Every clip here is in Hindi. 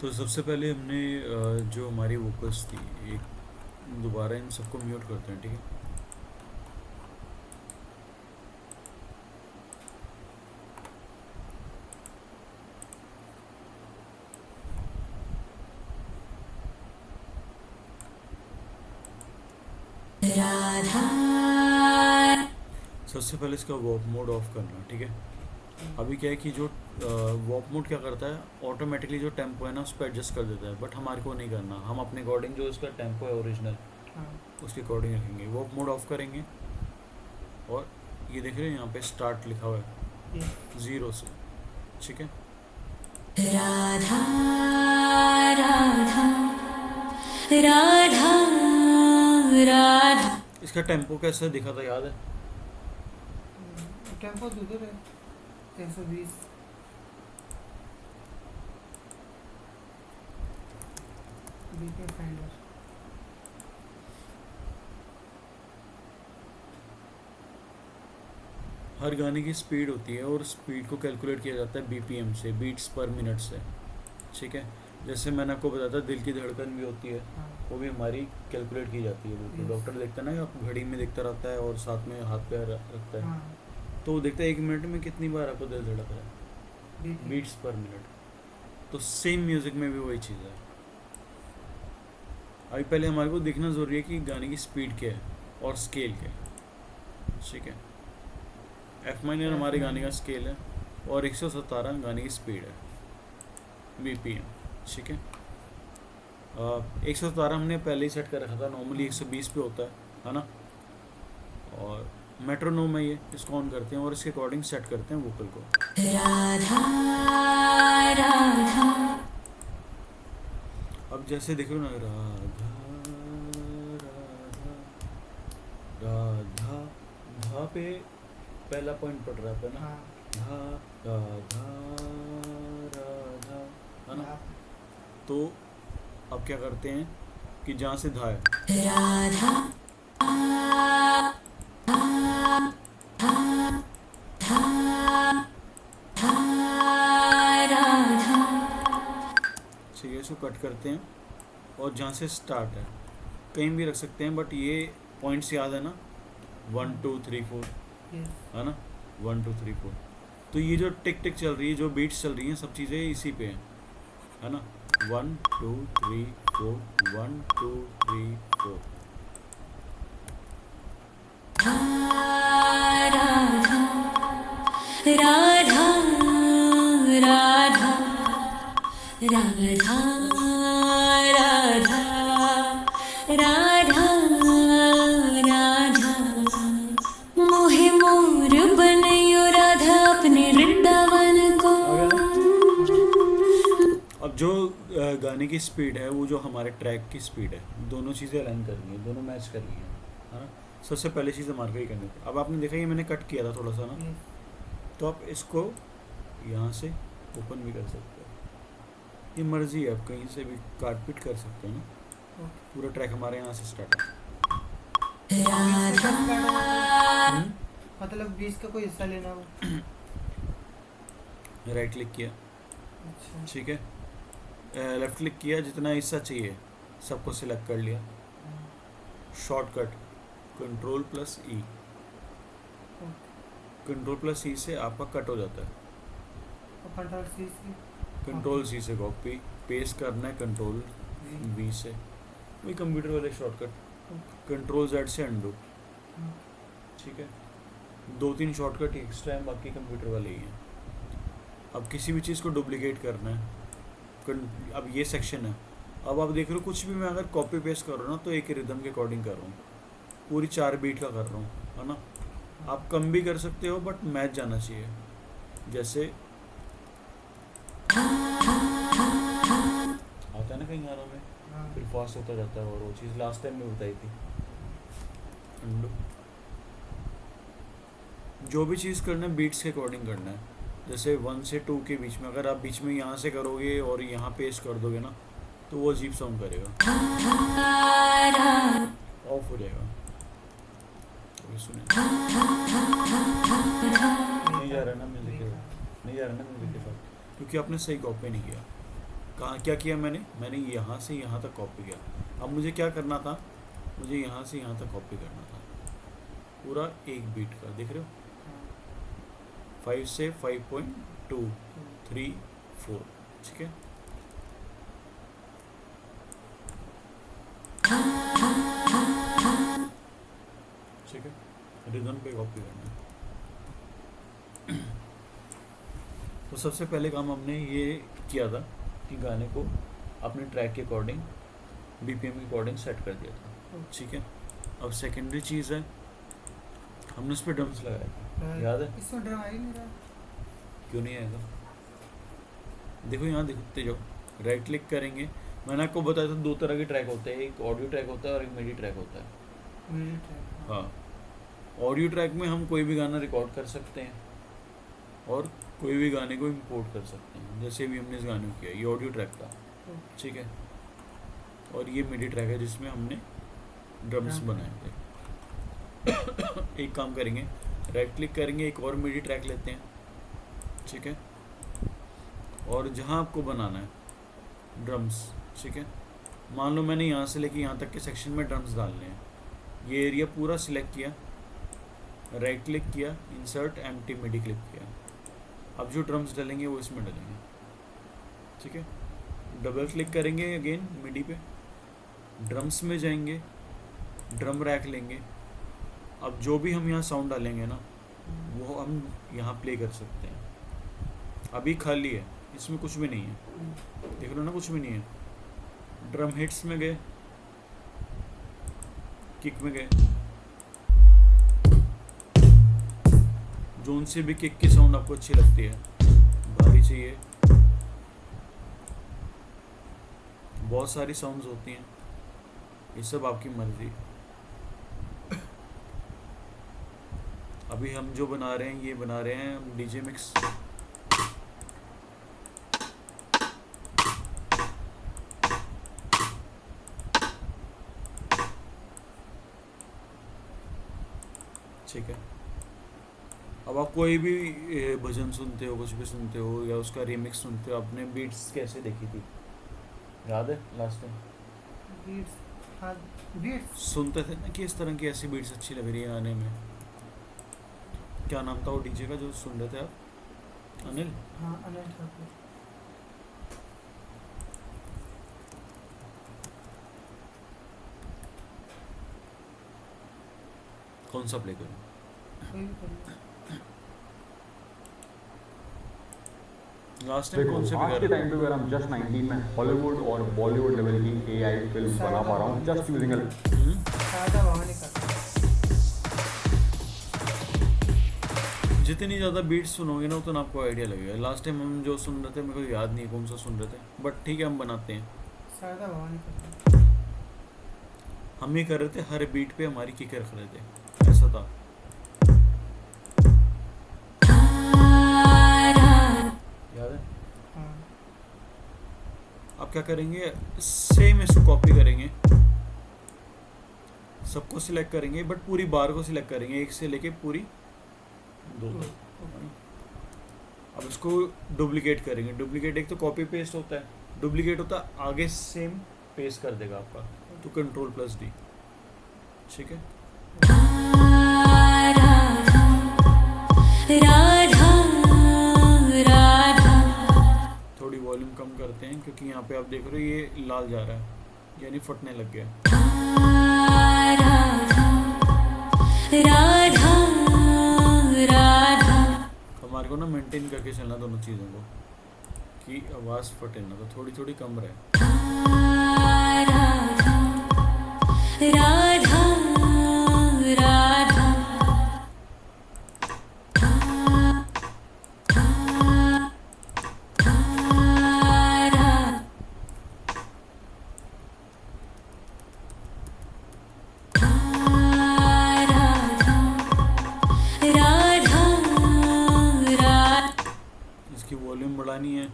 तो सबसे पहले हमने जो हमारी वोकल्स थी, एक दोबारा इन सबको म्यूट करते हैं, ठीक है। राधा। सबसे पहले इसका वॉप मोड ऑफ करना है, ठीक है। अभी क्या है कि जो वॉप मोड क्या करता है, ऑटोमेटिकली जो टेम्पो है ना उस पर एडजस्ट कर देता है, बट हमारे को नहीं करना। हम अपने अकॉर्डिंग जो इसका टेम्पो है ओरिजिनल, हाँ। उसके अकॉर्डिंग रखेंगे। वॉप मोड ऑफ करेंगे और ये देख रहे हैं यहाँ पे स्टार्ट लिखा हुआ है ये 0 से, ठीक है। राधा राधा राधा राधा। इसका टेम्पो कैसे दिखा था, याद है? टेम्पो तो उधर है 120। BK finder. हर गाने की स्पीड होती है और स्पीड को कैलकुलेट किया जाता है बीपीएम से, बीट्स पर मिनट से, ठीक है। जैसे मैंने आपको बताया था दिल की धड़कन भी होती है, हाँ। वो भी हमारी कैलकुलेट की जाती है बिल्कुल। Yes. डॉक्टर देखता है ना कि आप घड़ी में देखता रहता है और साथ में हाथ पैर रखता है, हाँ। तो वो देखता है 1 मिनट में कितनी बार आपको दिल धड़क रहा है, बीके। Beats per minute. तो सेम म्यूज़िक में भी वही चीज़ है। अभी पहले हमारे को देखना ज़रूरी है कि गाने की स्पीड क्या है और स्केल क्या है, ठीक है। एफ माइनर हमारे गाने का स्केल है और 117 गाने की स्पीड है बीपीएम, ठीक है। 117 हमने पहले ही सेट कर रखा था, नॉर्मली 120 पे होता है ना। और मेट्रोनोम है ये, इसको ऑन करते हैं और इसके अकॉर्डिंग सेट करते हैं वोकल को। राधा राधा। अब जैसे देख रहे हो ना, राधा राधा राधा, धा पे पहला पॉइंट पड़ रहा है ना, हाँ। धा राधा राधा, है ना। यहाँ तो अब क्या करते हैं कि जहाँ से धा है, राधा ठीक है, इसको कट करते हैं और जहाँ से स्टार्ट है कहीं भी रख सकते हैं, बट ये पॉइंट्स याद है ना, 1 2 3 4, ये है ना, 1 2 3 4। तो ये जो टिक टिक चल रही है, जो बीट्स चल रही हैं, सब चीज़ें इसी पे हैं, है ना। 1 2 3 4, 1 2 3 4। राधा राधा राधा राधा राधा राधा। मोहे मोर बनयो राधा अपने वृंदावन को। अब जो गाने की स्पीड है, वो जो हमारे ट्रैक की स्पीड है, दोनों चीज़ें अलाइन करनी है, दोनों मैच करनी है ना। सबसे पहले चीज़ हमारे को ये करनी है। अब आपने देखा ये मैंने कट किया था थोड़ा सा ना, ये तो आप इसको यहाँ से ओपन भी कर सकते हो, ये मर्जी है, आप कहीं से भी काट पीट कर सकते हो ना। पूरा ट्रैक हमारे यहाँ से स्टार्ट है। मतलब 20 का कोई हिस्सा लेना हो। राइट क्लिक किया, अच्छा। ठीक है, लेफ्ट क्लिक किया, जितना हिस्सा चाहिए सबको सिलेक्ट कर लिया। शॉर्टकट कंट्रोल प्लस ई, कंट्रोल प्लस ई से आपका कट हो जाता है। कंट्रोल सी से कंट्रोल सी से कॉपी पेस्ट करना है, कंट्रोल वी से, वही कंप्यूटर वाले शॉर्टकट। कंट्रोल जेड से अंडू, ठीक है। 2-3 शॉर्टकट एक्स्ट्रा है, बाकी कंप्यूटर वाले ही हैं। अब किसी भी चीज़ को डुप्लीकेट करना है, अब ये सेक्शन है, अब आप देख रहे हो कुछ भी मैं अगर कॉपी पेस्ट कर रहा हूँ ना, तो एक रिदम के अकॉर्डिंग कर रहा हूँ, पूरी 4 बीट का कर रहा हूँ, है ना। आप कम भी कर सकते हो, बट मैच जाना चाहिए। जैसे आता है ना कई गानों में, हाँ। फिर फास्ट होता जाता है, और वो चीज़ लास्ट टाइम में बताई थी। अंडू, जो भी चीज़ करना है बीट्स के अकॉर्डिंग करना है। जैसे 1 से 2 के बीच में, अगर आप बीच में यहाँ से करोगे और यहाँ पेस्ट कर दोगे ना, तो वो अजीब साउंड करेगा, ऑफ हो जाएगा। तो सुने, नहीं जा रहा ना म्यूजिक के साथ, नहीं जा रहा ना म्यूजिक के साथ, क्योंकि आपने सही कॉपी नहीं किया। कहाँ क्या किया मैंने यहाँ से यहाँ तक कॉपी किया। अब मुझे क्या करना था, मुझे यहाँ से यहाँ तक कॉपी करना था पूरा एक बीट का, देख रहे हो, 5 से 5.2 3 4, ठीक है। ठीक है, रिदम पे कॉपी करना है। तो सबसे पहले काम हमने ये किया था कि गाने को अपने ट्रैक के अकॉर्डिंग बीपीएम के अकॉर्डिंग सेट कर दिया था, ठीक है। अब सेकेंडरी चीज़ है, हमने उस पर ड्रम्स लगाया था, याद है? इसमें ड्रम आ ही नहीं रहा। क्यों नहीं आएगा? देखो यहाँ देखते जाओ, राइट क्लिक करेंगे। मैंने आपको बताया था 2 तरह के ट्रैक होते हैं, एक ऑडियो ट्रैक होता है और एक मिडी ट्रैक होता है। मिडी ट्रैक, हाँ, ऑडियो ट्रैक में हम कोई भी गाना रिकॉर्ड कर सकते हैं और कोई भी गाने को इंपोर्ट कर सकते हैं, जैसे भी हमने इस गाने को किया, ये ऑडियो ट्रैक था, ठीक है। और ये मिडी ट्रैक है जिसमें हमने ड्रम्स बनाए थे। एक काम करेंगे, राइट क्लिक करेंगे, एक और मिडी ट्रैक लेते हैं, ठीक है। और जहाँ आपको बनाना है ड्रम्स, ठीक है, मान लो मैंने यहाँ से लेके यहाँ तक के सेक्शन में ड्रम्स डालने हैं, ये एरिया पूरा सिलेक्ट किया, राइट क्लिक किया, इंसर्ट एम्प्टी मिडी क्लिक किया। अब जो ड्रम्स डलेंगे वो इसमें डलेंगे, ठीक है। डबल क्लिक करेंगे अगेन मिडी पे, ड्रम्स में जाएंगे, ड्रम रैक लेंगे। अब जो भी हम यहाँ साउंड डालेंगे ना वो हम यहाँ प्ले कर सकते हैं। अभी खाली है, इसमें कुछ भी नहीं है, देख लो ना, कुछ भी नहीं है। ड्रम हिट्स में गए, किक में गए, जोन से भी किक की साउंड आपको अच्छी लगती है, भारी चाहिए, बहुत सारी साउंड्स होती हैं, ये सब आपकी मर्जी। अभी हम जो बना रहे हैं, ये बना रहे हैं हम डीजे मिक्स। ठीक है। अब आप कोई भी भजन सुनते हो, कुछ भी सुनते हो या उसका रीमिक्स सुनते हो, आपने बीट्स कैसे देखी थी, याद है लास्ट टाइम? बीट्स, हाँ बीट्स सुनते थे ना कि इस तरह की ऐसी बीट्स अच्छी लग रही है आने में। क्या नाम था वो डीजे का जो सुन रहे थे आप? अनिल? हाँ अनिल ठाकुर। कौन सा प्ले करूं? कोई भी कर लो। लास्ट टाइम कौन से आज के टाइम पे अगर हम जस्ट 19 में हॉलीवुड और बॉलीवुड लेवल की AI फिल्म बना पा रहा हूँ जस्ट यूजिंग सादा भवानी का जितनी ज़्यादा बीट्स सुनोगे ना उतना आपको आइडिया लगेगा। लास्ट टाइम हम जो सुन रहे थे मेरे को याद नहीं कौन सा सुन रहे थे, बट ठीक है हम बनाते हैं। सादा भवानी का हम ये कर रहे थे, हर बीट पे हमारी किक रख रहे थे, ऐसा था। याद है? हाँ अब क्या करेंगे, सेम इसको कॉपी करेंगे, सबको सिलेक्ट करेंगे, बट पूरी बार को सिलेक्ट करेंगे, एक से लेके पूरी 2 तक। अब इसको डुप्लीकेट करेंगे। डुप्लीकेट एक तो कॉपी पेस्ट होता है, डुप्लीकेट होता है आगे सेम पेस्ट कर देगा आपका, तो Ctrl+D, ठीक है। राधा राधा थोड़ी वॉल्यूम कम करते हैं क्योंकि यहाँ पे आप देख रहे हो ये लाल जा रहा है, यानी फटने लग गया। राधा राधा हमारे को ना मेंटेन करके चलना दोनों चीज़ों को, कि आवाज़ फटे ना, तो थोड़ी थोड़ी कम रहे। राधा राधा इसकी वॉल्यूम बढ़ानी है,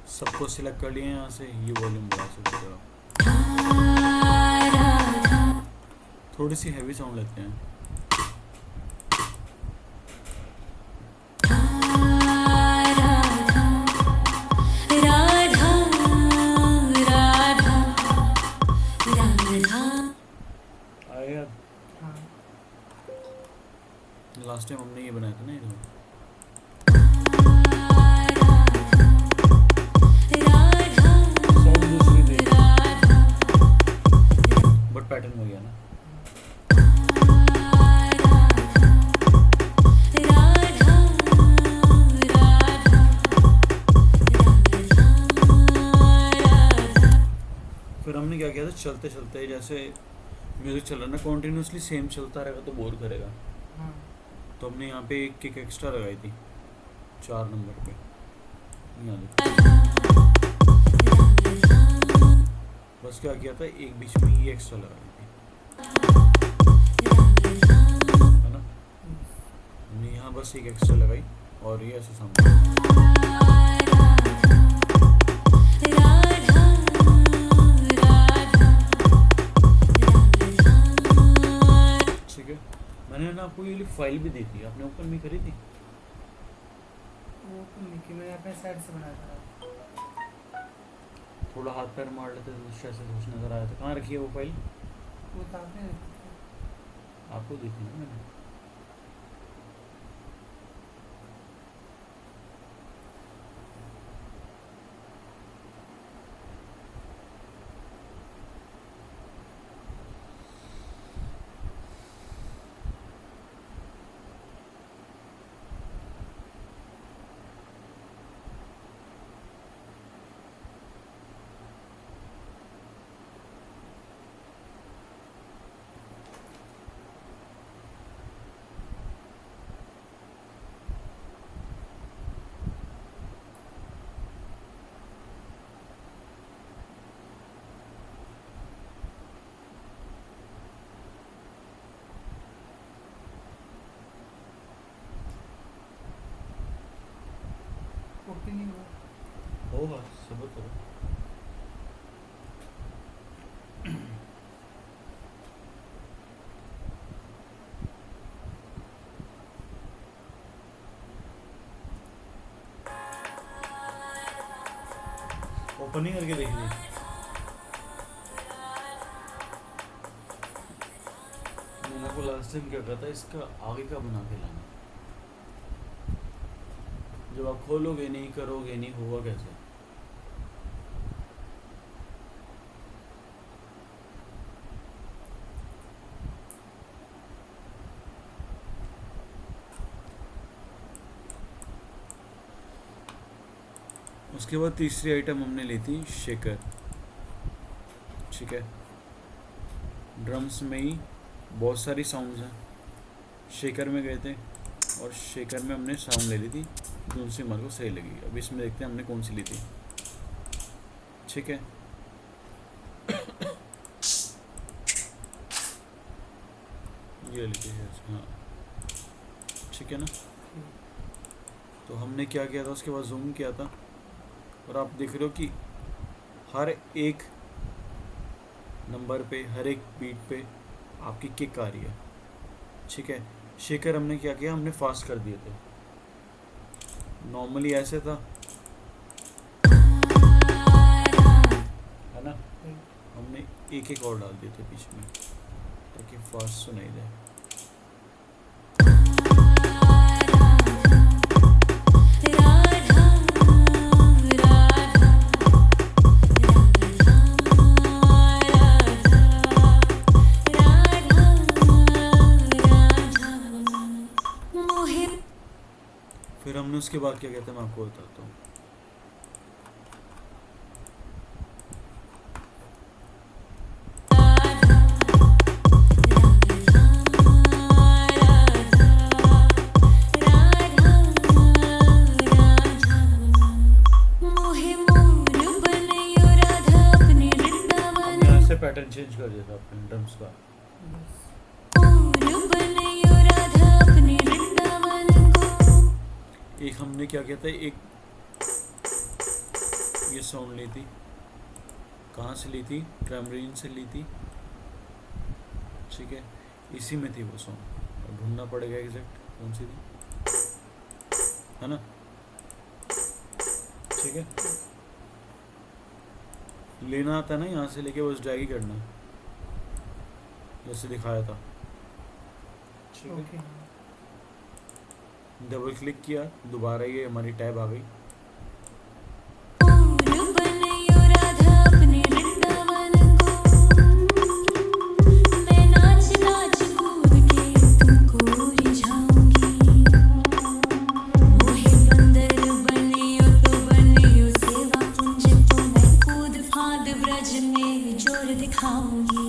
सबको सिलेक्ट कर लिया यहाँ से, ये वॉल्यूम बढ़ा सकते हो आप। थोड़ी सी हैवी साउंड लेते हैं। राधा बनाया था ना ये तो। साउंड दूसरी थी बट पैटर्न हो गया ना। फिर हमने क्या किया था, चलते चलते जैसे म्यूजिक चल रहा ना कॉन्टिन्यूसली सेम चलता रहेगा तो बोर करेगा, हाँ तो हमने यहाँ पे एक किक एक्स्ट्रा लगाई थी 4 नंबर पे। यहाँ देखो, बस क्या किया था, एक बीच में ये एक्स्ट्रा लगाई थी, है ना। हमने यहाँ बस एक एक्स्ट्रा लगाई और ये ऐसे सामने, ठीक है। मैंने ना आपको ये फाइल भी दी थी, आपने ओपन नहीं करी थी? वो तो निकी मैंने अपने साइड से बनाया था। थोड़ा हाथ पैर मार लेते तो शायद से कुछ नजर आया था। कहाँ रखी है वो फाइल? वो तो आपने आपको दी थी ना मैंने। कॉपी नहीं हुआ। होगा सबूत करो। ओपन ही करके देख ली। मैंने को लास्ट टाइम क्या कहा था, इसका आगे का बना के लाना। जब आप खोलोगे नहीं, करोगे नहीं, होगा कैसे? उसके बाद तीसरी आइटम हमने ली थी शेकर, ठीक है। ड्रम्स में ही बहुत सारी साउंड्स हैं, शेकर में गए थे और शेकर में हमने साउंड ले ली थी, कौन सी हमारे को सही लगी। अब इसमें देखते हैं हमने कौन सी ली थी, ठीक है। ये ली थी, हाँ ठीक है ना। तो हमने क्या किया था, उसके बाद जूम किया था और आप देख रहे हो कि हर एक नंबर पे, हर एक बीट पे आपकी किक आ रही है, ठीक है। शेकर हमने क्या किया, हमने फास्ट कर दिए थे। नॉर्मली ऐसे था, है ना, हमने एक एक और डाल दिए थे बीच में ताकि फास्ट सुनाई दे। फिर हमने उसके बाद क्या कहते हैं, मैं आपको बताता हूँ। हमने ऐसे पैटर्न चेंज कर दिया था अपने ड्रम्स का। एक हमने क्या कहता है, एक ये साउंड ली थी, कहाँ से ली थी, ट्रैमरीन से ली थी, ठीक है। इसी में थी वो साउंड, अब ढूंढना पड़ेगा एग्जैक्ट कौन सी थी, है ना, ठीक है। लेना आता है ना, यहाँ से लेके बस ड्रैग करना जैसे दिखाया था, ठीक है। ओके। डबल क्लिक किया, दोबारा ये हमारी टैब आ गई। पूर बनयो राधा अपने वृंदावन को, मैं नाच नाच कूद के तुमको रिझाऊंगी। मोहे बंदर बनियो तो बनियो सेवा कुंज को, मैं कूद फांद ब्रज में जोर दिखाऊंगी,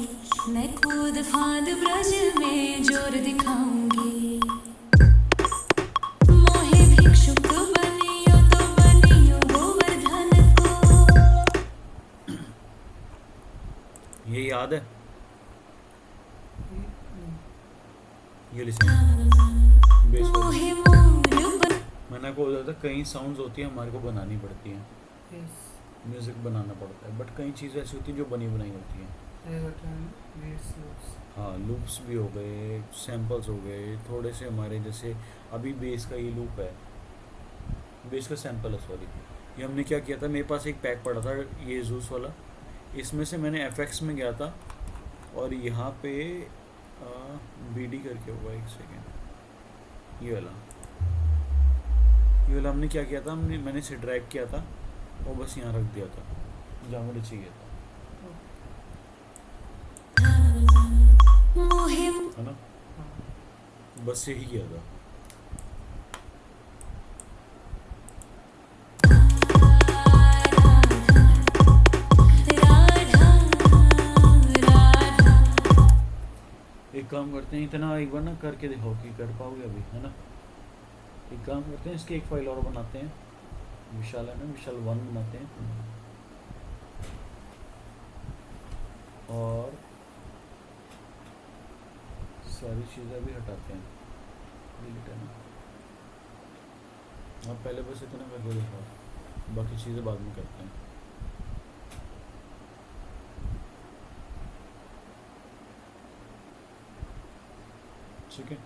मैं कूद फांद ब्रज में जोर दिखाऊंगी। मोहे भिक्षुक बनियो तो बनियो गोवर्धन को। ये याद है, ये ये लिसन बेस वाली। मोहे मोर बन मैंने आपको बताया था कई साउंड्स होती हैं हमारे को बनानी पड़ती हैं, यस म्यूजिक बनाना पड़ता है, बट कई चीज़ें ऐसी होती हैं जो बनी बनाई होती हैं। हाँ, लूप्स भी हो गए, सैम्पल्स हो गए, थोड़े से हमारे जैसे अभी बेस का ये लूप है, बेस का सैम्पल है सॉरी। ये हमने क्या किया था, मेरे पास एक पैक पड़ा था ये जूस वाला, इसमें से मैंने FX में गया था और यहाँ पे BD करके होगा, एक सेकेंड, ये वाला हमने क्या किया था, मैंने इसे ड्रैग किया था और बस यहाँ रख दिया था जहाँ मुझे चाहिए था, मोहे है ना, बस यही किया था। राधा राधा। एक काम करते हैं, इतना एक बार ना करके दिखाओ कि कर पाओगे अभी, है ना। एक काम करते हैं, इसकी एक फाइल और बनाते हैं, विशाल है ना, विशाल 1 बनाते हैं और सारी चीज़ें भी हटाते हैं, डिलीट है ना। आप पहले बस इतना करके दिखाओ, बाकी चीज़ें बाद में करते हैं। ठीक है।